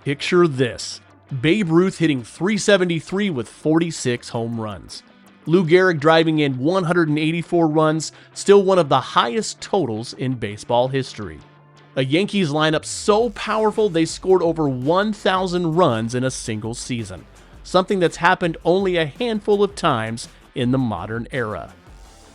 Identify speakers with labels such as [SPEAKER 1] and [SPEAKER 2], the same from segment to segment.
[SPEAKER 1] Picture this: Babe Ruth hitting .373 with 46 home runs. Lou Gehrig driving in 184 runs, still one of the highest totals in baseball history. A Yankees lineup so powerful they scored over 1,000 runs in a single season, something that's happened only a handful of times in the modern era.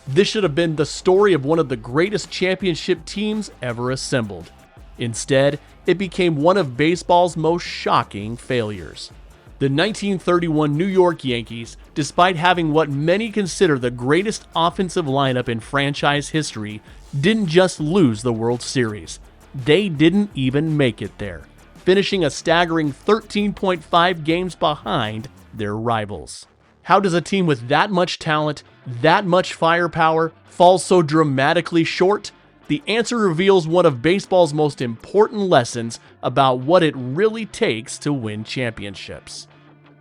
[SPEAKER 1] This should have been the story of one of the greatest championship teams ever assembled. Instead, it became one of baseball's most shocking failures. The 1931 New York Yankees, despite having what many consider the greatest offensive lineup in franchise history, didn't just lose the World Series. They didn't even make it there, finishing a staggering 13.5 games behind their rivals. How does a team with that much talent, that much firepower, fall so dramatically short? The answer reveals one of baseball's most important lessons about what it really takes to win championships.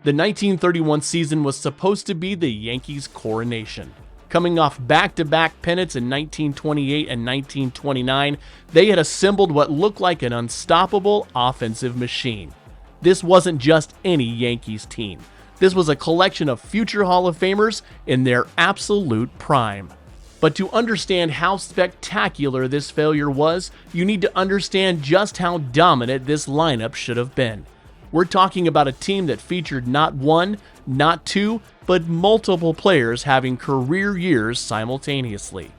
[SPEAKER 1] The 1931 season was supposed to be the Yankees' coronation. Coming off back-to-back pennants in 1928 and 1929, they had assembled what looked like an unstoppable offensive machine. This wasn't just any Yankees team. This was a collection of future Hall of Famers in their absolute prime. But to understand how spectacular this failure was, you need to understand just how dominant this lineup should have been. We're talking about a team that featured not one, not two, but multiple players having career years simultaneously.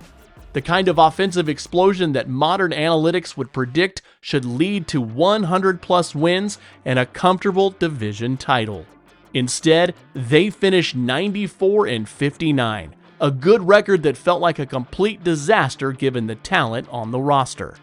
[SPEAKER 1] The kind of offensive explosion that modern analytics would predict should lead to 100+ wins and a comfortable division title. Instead, they finished 94-59. A good record that felt like a complete disaster given the talent on the roster.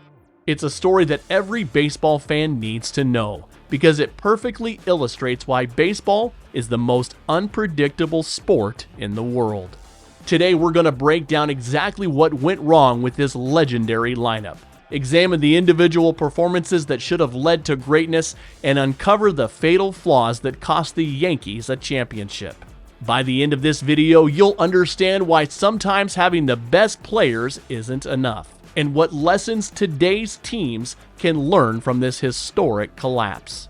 [SPEAKER 1] It's a story that every baseball fan needs to know, because it perfectly illustrates why baseball is the most unpredictable sport in the world. Today we're going to break down exactly what went wrong with this legendary lineup, examine the individual performances that should have led to greatness, and uncover the fatal flaws that cost the Yankees a championship. By the end of this video, you'll understand why sometimes having the best players isn't enough, and what lessons today's teams can learn from this historic collapse.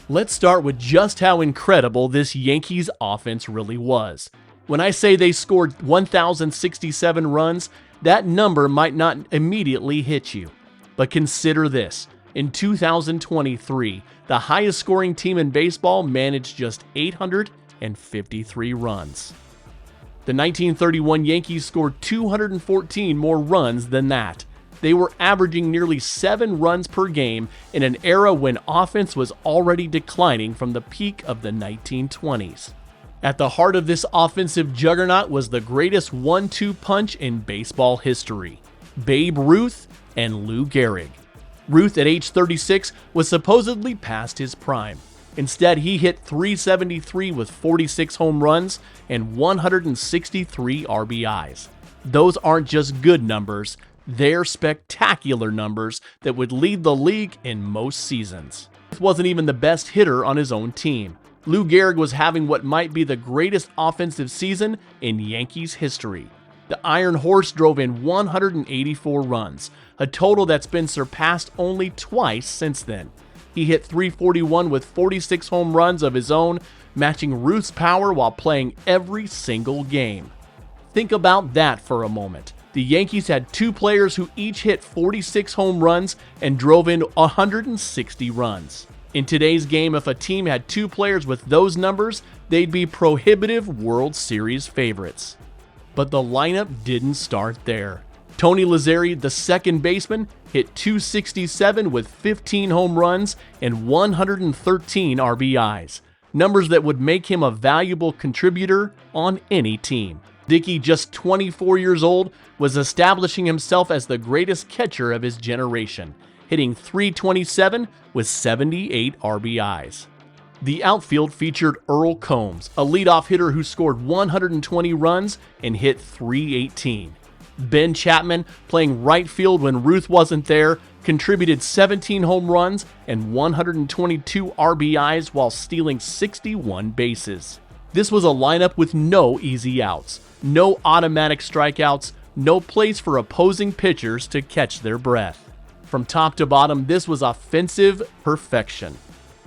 [SPEAKER 1] Let's start with just how incredible this Yankees offense really was. When I say they scored 1,067 runs, that number might not immediately hit you. But consider this: in 2023, the highest scoring team in baseball managed just 853 runs. The 1931 Yankees scored 214 more runs than that. They were averaging nearly 7 runs per game in an era when offense was already declining from the peak of the 1920s. At the heart of this offensive juggernaut was the greatest 1-2 punch in baseball history: Babe Ruth and Lou Gehrig. Ruth, at age 36, was supposedly past his prime. Instead, he hit .373 with 46 home runs and 163 RBIs. Those aren't just good numbers, they're spectacular numbers that would lead the league in most seasons. Ruth wasn't even the best hitter on his own team. Lou Gehrig was having what might be the greatest offensive season in Yankees history. The Iron Horse drove in 184 runs, a total that's been surpassed only twice since then. He hit .341 with 46 home runs of his own, matching Ruth's power while playing every single game. Think about that for a moment. The Yankees had two players who each hit 46 home runs and drove in 160 runs. In today's game, if a team had two players with those numbers, they'd be prohibitive World Series favorites. But the lineup didn't start there. Tony Lazzeri, the second baseman, hit .267 with 15 home runs and 113 RBIs, numbers that would make him a valuable contributor on any team. Dickey, just 24 years old, was establishing himself as the greatest catcher of his generation, hitting .327 with 78 RBIs. The outfield featured Earl Combs, a leadoff hitter who scored 120 runs and hit .318. Ben Chapman, playing right field when Ruth wasn't there, contributed 17 home runs and 122 RBIs while stealing 61 bases. This was a lineup with no easy outs, no automatic strikeouts, no place for opposing pitchers to catch their breath. From top to bottom, this was offensive perfection.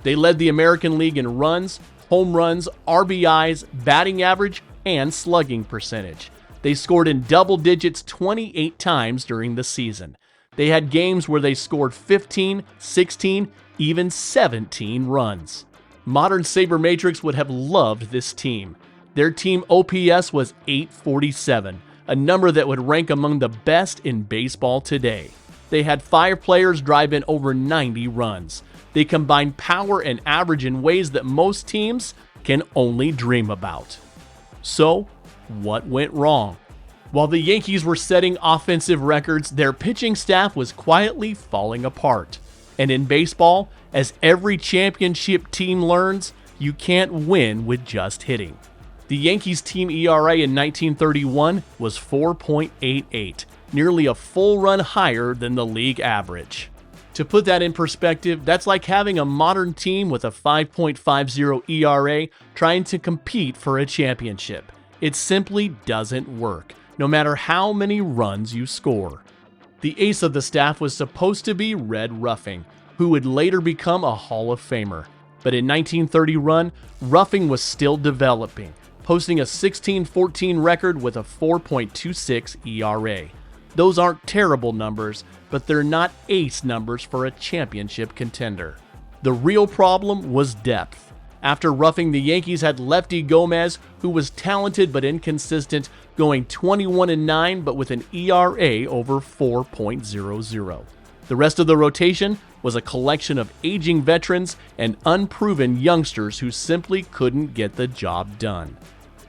[SPEAKER 1] They led the American League in runs, home runs, RBIs, batting average, and slugging percentage. They scored in double digits 28 times during the season. They had games where they scored 15, 16, even 17 runs. Modern Sabermetrics would have loved this team. Their team OPS was .847, a number that would rank among the best in baseball today. They had 5 players drive in over 90 runs. They combined power and average in ways that most teams can only dream about. So, what went wrong? While the Yankees were setting offensive records, their pitching staff was quietly falling apart. And in baseball, as every championship team learns, you can't win with just hitting. The Yankees team ERA in 1931 was 4.88, nearly a full run higher than the league average. To put that in perspective, that's like having a modern team with a 5.50 ERA trying to compete for a championship. It simply doesn't work, no matter how many runs you score. The ace of the staff was supposed to be Red Ruffing, who would later become a Hall of Famer. But in 1931, Ruffing was still developing, posting a 16-14 record with a 4.26 ERA. Those aren't terrible numbers, but they're not ace numbers for a championship contender. The real problem was depth. After Ruffing, the Yankees had lefty Gomez, who was talented but inconsistent, going 21-9 but with an ERA over 4.00. The rest of the rotation was a collection of aging veterans and unproven youngsters who simply couldn't get the job done.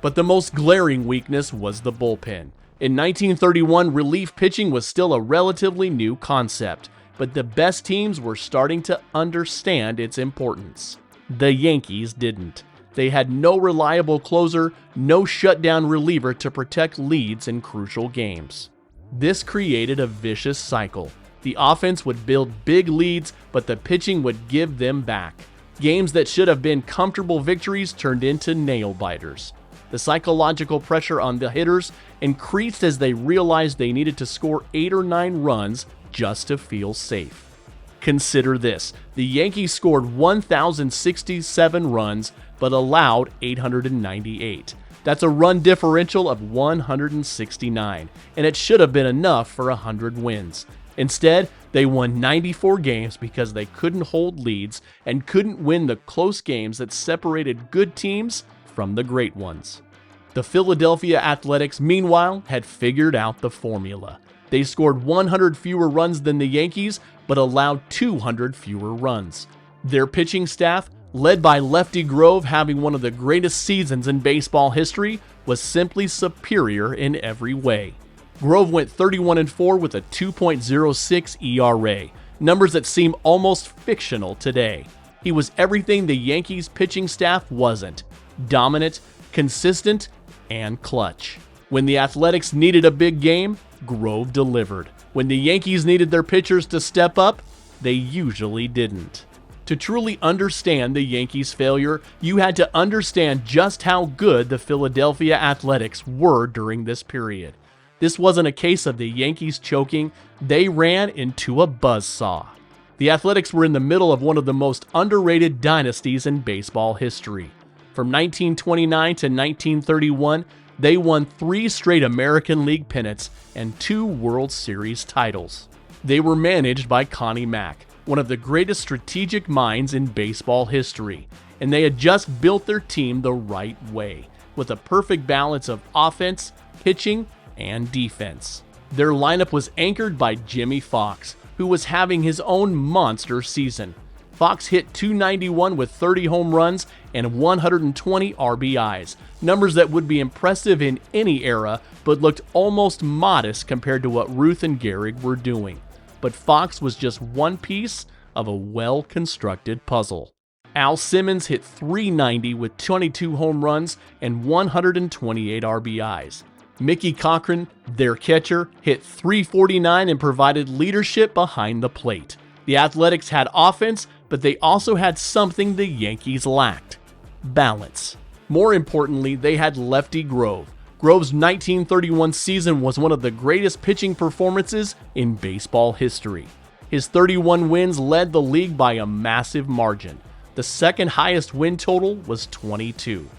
[SPEAKER 1] But the most glaring weakness was the bullpen. In 1931, relief pitching was still a relatively new concept, but the best teams were starting to understand its importance. The Yankees didn't. They had no reliable closer, no shutdown reliever to protect leads in crucial games. This created a vicious cycle. The offense would build big leads, but the pitching would give them back. Games that should have been comfortable victories turned into nail-biters. The psychological pressure on the hitters increased as they realized they needed to score 8 or 9 runs just to feel safe. Consider this: the Yankees scored 1,067 runs but allowed 898. That's a run differential of 169, and it should have been enough for 100 wins. Instead, they won 94 games because they couldn't hold leads and couldn't win the close games that separated good teams from the great ones. The Philadelphia Athletics, meanwhile, had figured out the formula. They scored 100 fewer runs than the Yankees, but allowed 200 fewer runs. Their pitching staff, led by lefty Grove having one of the greatest seasons in baseball history, was simply superior in every way. Grove went 31-4 with a 2.06 ERA, numbers that seem almost fictional today. He was everything the Yankees pitching staff wasn't: dominant, consistent, and clutch. When the Athletics needed a big game, Grove delivered. When the Yankees needed their pitchers to step up, they usually didn't. To truly understand the Yankees' failure, you had to understand just how good the Philadelphia Athletics were during this period. This wasn't a case of the Yankees choking, they ran into a buzzsaw. The Athletics were in the middle of one of the most underrated dynasties in baseball history. From 1929 to 1931, they won 3 straight American League pennants and 2 World Series titles. They were managed by Connie Mack, one of the greatest strategic minds in baseball history, and they had just built their team the right way, with a perfect balance of offense, pitching, and defense. Their lineup was anchored by Jimmy Fox, who was having his own monster season. Fox hit .291 with 30 home runs and 120 RBIs, numbers that would be impressive in any era, but looked almost modest compared to what Ruth and Gehrig were doing. But Fox was just one piece of a well-constructed puzzle. Al Simmons hit .390 with 22 home runs and 128 RBIs. Mickey Cochran, their catcher, hit .349 and provided leadership behind the plate. The Athletics had offense, but they also had something the Yankees lacked: balance. More importantly, they had lefty Grove. Grove's 1931 season was one of the greatest pitching performances in baseball history. His 31 wins led the league by a massive margin. The second highest win total was 22.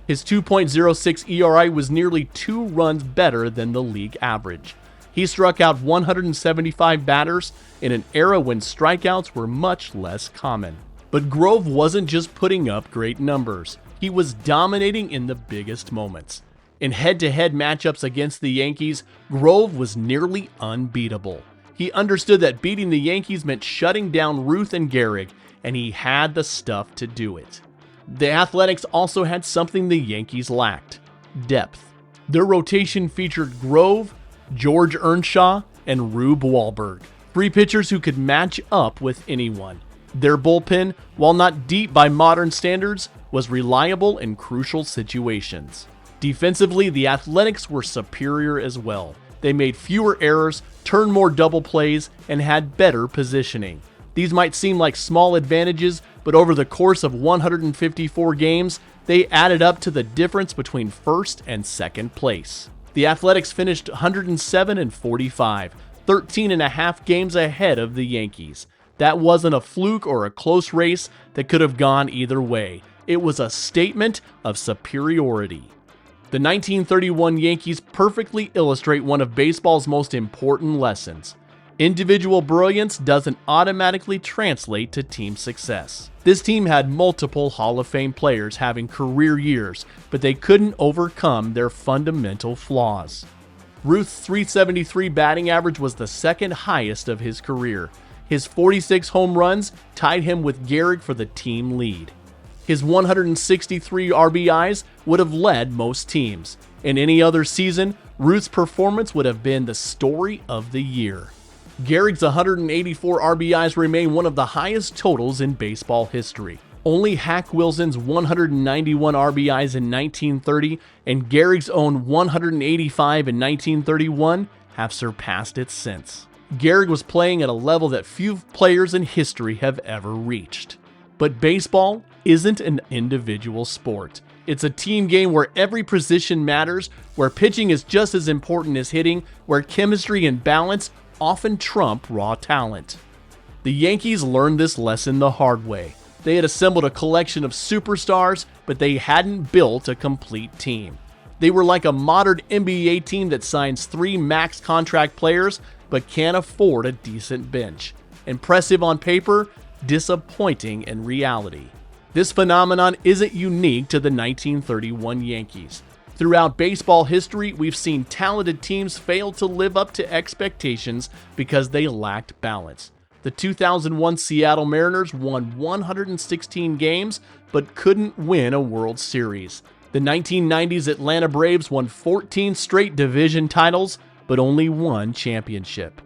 [SPEAKER 1] His 2.06 ERA was nearly 2 runs better than the league average. He struck out 175 batters in an era when strikeouts were much less common. But Grove wasn't just putting up great numbers. He was dominating in the biggest moments. In head-to-head matchups against the Yankees, Grove was nearly unbeatable. He understood that beating the Yankees meant shutting down Ruth and Gehrig, and he had the stuff to do it. The Athletics also had something the Yankees lacked: depth. Their rotation featured Grove, George Earnshaw, and Rube Wahlberg, 3 pitchers who could match up with anyone. Their bullpen, while not deep by modern standards, was reliable in crucial situations. Defensively, the Athletics were superior as well. They made fewer errors, turned more double plays, and had better positioning. These might seem like small advantages, but over the course of 154 games, they added up to the difference between first and second place. The Athletics finished 107-45, 13.5 games ahead of the Yankees. That wasn't a fluke or a close race that could have gone either way. It was a statement of superiority. The 1931 Yankees perfectly illustrate one of baseball's most important lessons. Individual brilliance doesn't automatically translate to team success. This team had multiple Hall of Fame players having career years, but they couldn't overcome their fundamental flaws. Ruth's .373 batting average was the second highest of his career. His 46 home runs tied him with Gehrig for the team lead. His 163 RBIs would have led most teams. In any other season, Ruth's performance would have been the story of the year. Gehrig's 184 RBIs remain one of the highest totals in baseball history. Only Hack Wilson's 191 RBIs in 1930 and Gehrig's own 185 in 1931 have surpassed it since. Gehrig was playing at a level that few players in history have ever reached. But baseball isn't an individual sport. It's a team game where every position matters, where pitching is just as important as hitting, where chemistry and balance often trump raw talent. The Yankees learned this lesson the hard way. They had assembled a collection of superstars, but they hadn't built a complete team. They were like a modern NBA team that signs 3 max contract players, but can't afford a decent bench. Impressive on paper, disappointing in reality. This phenomenon isn't unique to the 1931 Yankees. Throughout baseball history, we've seen talented teams fail to live up to expectations because they lacked balance. The 2001 Seattle Mariners won 116 games but couldn't win a World Series. The 1990s Atlanta Braves won 14 straight division titles but only one championship.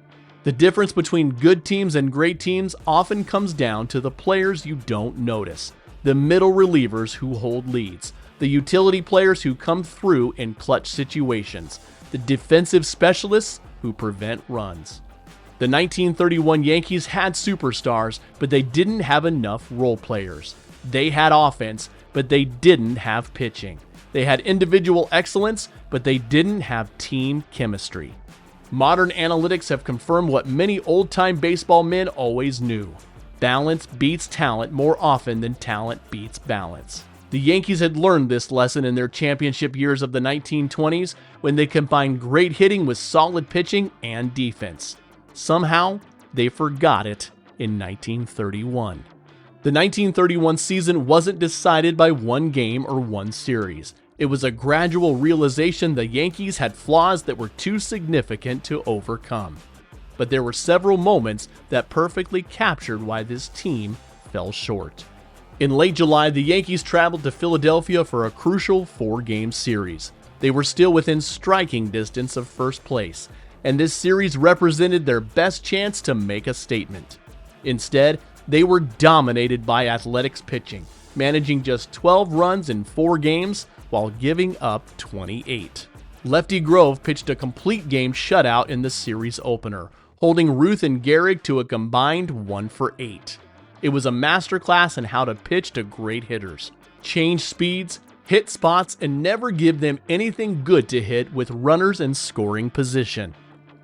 [SPEAKER 1] The difference between good teams and great teams often comes down to the players you don't notice, the middle relievers who hold leads, the utility players who come through in clutch situations, the defensive specialists who prevent runs. The 1931 Yankees had superstars, but they didn't have enough role players. They had offense, but they didn't have pitching. They had individual excellence, but they didn't have team chemistry. Modern analytics have confirmed what many old-time baseball men always knew. Balance beats talent more often than talent beats balance. The Yankees had learned this lesson in their championship years of the 1920s when they combined great hitting with solid pitching and defense. Somehow, they forgot it in 1931. The 1931 season wasn't decided by one game or one series. It was a gradual realization the Yankees had flaws that were too significant to overcome. But there were several moments that perfectly captured why this team fell short. In late July, the Yankees traveled to Philadelphia for a crucial 4-game series. They were still within striking distance of first place, and this series represented their best chance to make a statement. Instead, they were dominated by Athletics pitching, managing just 12 runs in 4 games while giving up 28. Lefty Grove pitched a complete game shutout in the series opener, holding Ruth and Gehrig to a combined 1 for 8. It was a masterclass in how to pitch to great hitters, change speeds, hit spots, and never give them anything good to hit with runners in scoring position.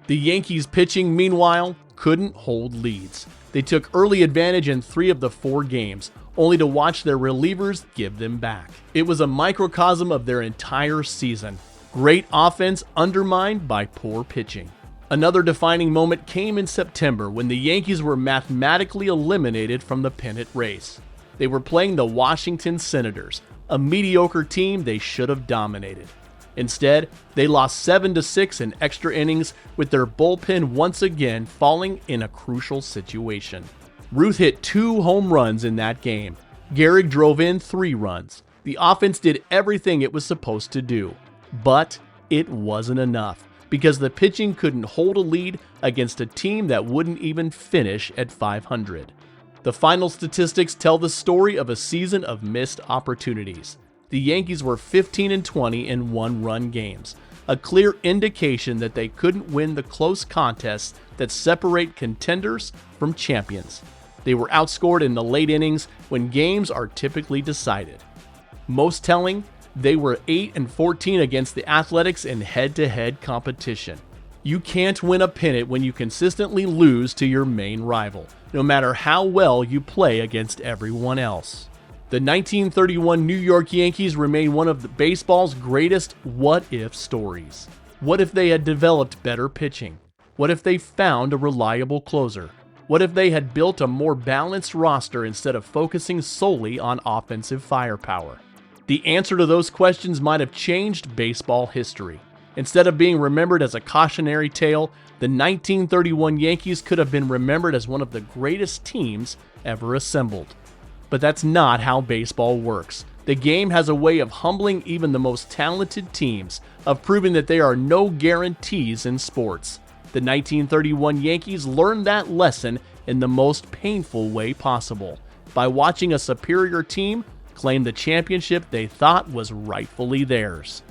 [SPEAKER 1] The Yankees pitching, meanwhile, couldn't hold leads. They took early advantage in 3 of the 4 games, only to watch their relievers give them back. It was a microcosm of their entire season. Great offense undermined by poor pitching. Another defining moment came in September when the Yankees were mathematically eliminated from the pennant race. They were playing the Washington Senators, a mediocre team they should have dominated. Instead, they lost 7-6 in extra innings, with their bullpen once again falling in a crucial situation. Ruth hit 2 home runs in that game. Gehrig drove in 3 runs. The offense did everything it was supposed to do. But it wasn't enough, because the pitching couldn't hold a lead against a team that wouldn't even finish at 500. The final statistics tell the story of a season of missed opportunities. The Yankees were 15-20 in one-run games, a clear indication that they couldn't win the close contests that separate contenders from champions. They were outscored in the late innings when games are typically decided. Most telling, they were 8-14 against the Athletics in head-to-head competition. You can't win a pennant when you consistently lose to your main rival, no matter how well you play against everyone else. The 1931 New York Yankees remain one of baseball's greatest what-if stories. What if they had developed better pitching? What if they found a reliable closer? What if they had built a more balanced roster instead of focusing solely on offensive firepower? The answer to those questions might have changed baseball history. Instead of being remembered as a cautionary tale, the 1931 Yankees could have been remembered as one of the greatest teams ever assembled. But that's not how baseball works. The game has a way of humbling even the most talented teams, of proving that there are no guarantees in sports. The 1931 Yankees learned that lesson in the most painful way possible, by watching a superior team claim the championship they thought was rightfully theirs.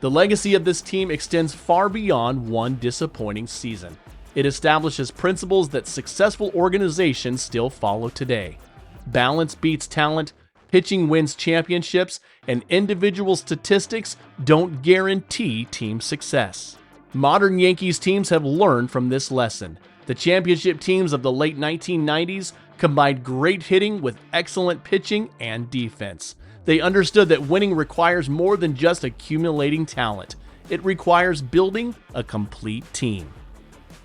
[SPEAKER 1] The legacy of this team extends far beyond one disappointing season. It establishes principles that successful organizations still follow today. Balance beats talent, pitching wins championships, and individual statistics don't guarantee team success. Modern Yankees teams have learned from this lesson. The championship teams of the late 1990s combined great hitting with excellent pitching and defense. They understood that winning requires more than just accumulating talent. It requires building a complete team.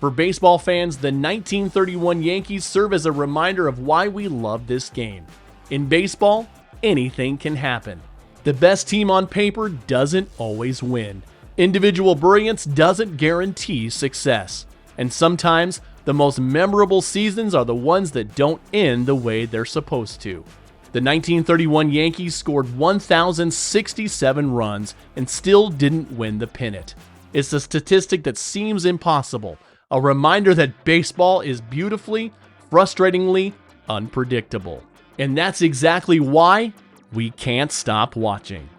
[SPEAKER 1] For baseball fans, the 1931 Yankees serve as a reminder of why we love this game. In baseball, anything can happen. The best team on paper doesn't always win. Individual brilliance doesn't guarantee success. And sometimes, the most memorable seasons are the ones that don't end the way they're supposed to. The 1931 Yankees scored 1,067 runs and still didn't win the pennant. It's a statistic that seems impossible, a reminder that baseball is beautifully, frustratingly unpredictable. And that's exactly why we can't stop watching.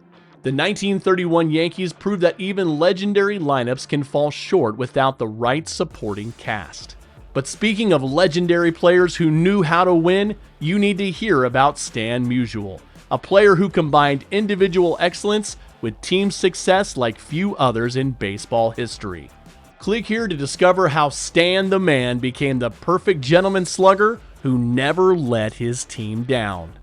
[SPEAKER 1] The 1931 Yankees proved that even legendary lineups can fall short without the right supporting cast. But speaking of legendary players who knew how to win, you need to hear about Stan Musial, a player who combined individual excellence with team success like few others in baseball history. Click here to discover how Stan the Man became the perfect gentleman slugger who never let his team down.